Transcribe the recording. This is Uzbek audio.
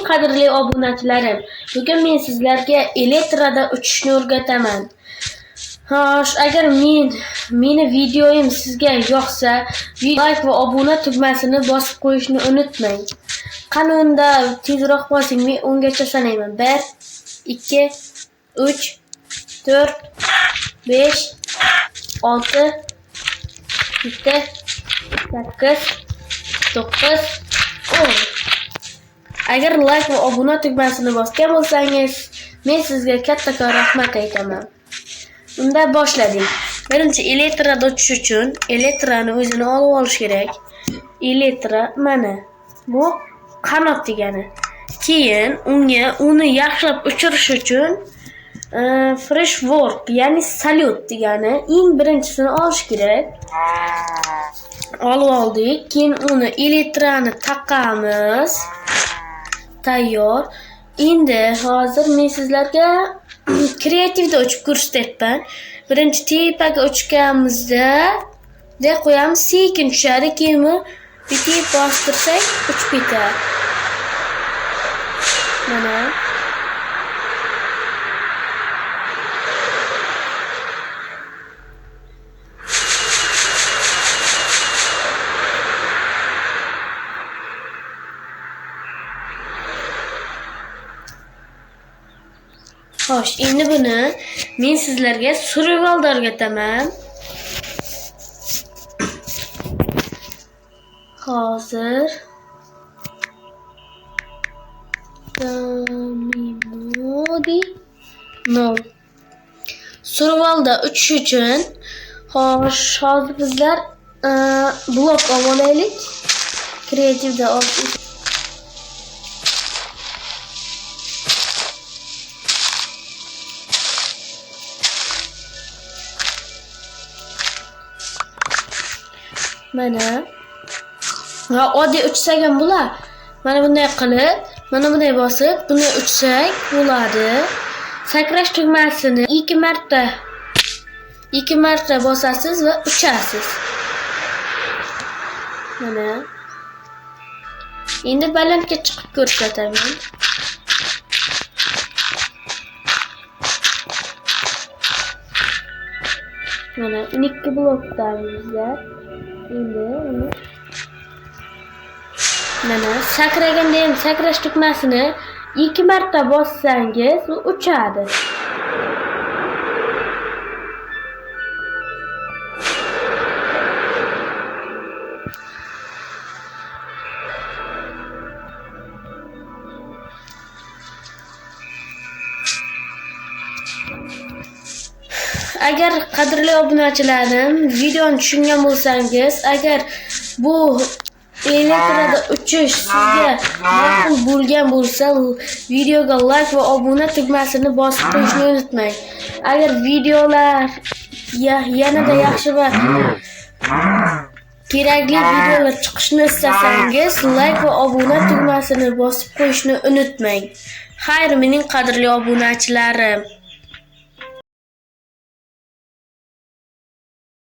qadrli obunachilarim, bugun men sizlarga elektrada uchishni o'rgataman. Xo'sh, agar meni videoyim sizga yoqsa, like va obuna tugmasini bosib qo'yishni unutmang. Qani unda tezroq bosing, men ungacha sanayman. 1 2 3 4 5 6 7 8 9 10. Agar like va obuna tugmasini bosgan bo'lsangiz, men sizga kattakon rahmat aytaman. Unda boshladik. Birinchi elektrada uchish uchun elektrani o'zini olib olish kerak. Elektra mana bu qanot degani. Keyin uni yaxshilab uchirish uchun fresh work, ya'ni salyut degani eng birinchisini olish kerak. Olib oldik. Keyin uni elektrani taqamiz. Tayyor. Endi hozir men sizlarga kreativda uchib ko'rsatyapman. Birinchi tepaga uchganimizda qo'yamiz, sekin tushadi, keyin bitta bostirsak uchib ketadi. Mana xo'sh, endi buni men sizlarga survivalda o'rgataman. Hozir survivalda uchish uchun hozir bizlar blok olib olaylik. Kreativda olib mana oddiy uchsak ham bo'lar. Mana bunday qilib, mana bunday bosib, buni uchsak bo'ladi. Sakrash tugmasini 2 marta bosasiz va uchasiz. Mana. Endi balandga chiqib ko'rsataman. Mana 12 blokdamizlar. Endi mana sakraganda ham sakrash tugmasini 2 marta bossangiz u uchadi. Agar qadrli obunachilarim, videoni tushungan bo'lsangiz, agar bu elektrada uchish sizga ma'qul bo'lgan bo'lsa, videoga like va obuna tugmasini bosib qo'yishni unutmang. Agar videolar yanada yaxshi va kerakli videolar chiqishini istasangiz, like va obuna tugmasini bosib qo'yishni unutmang. Xayr, mening qadrli obunachilarim.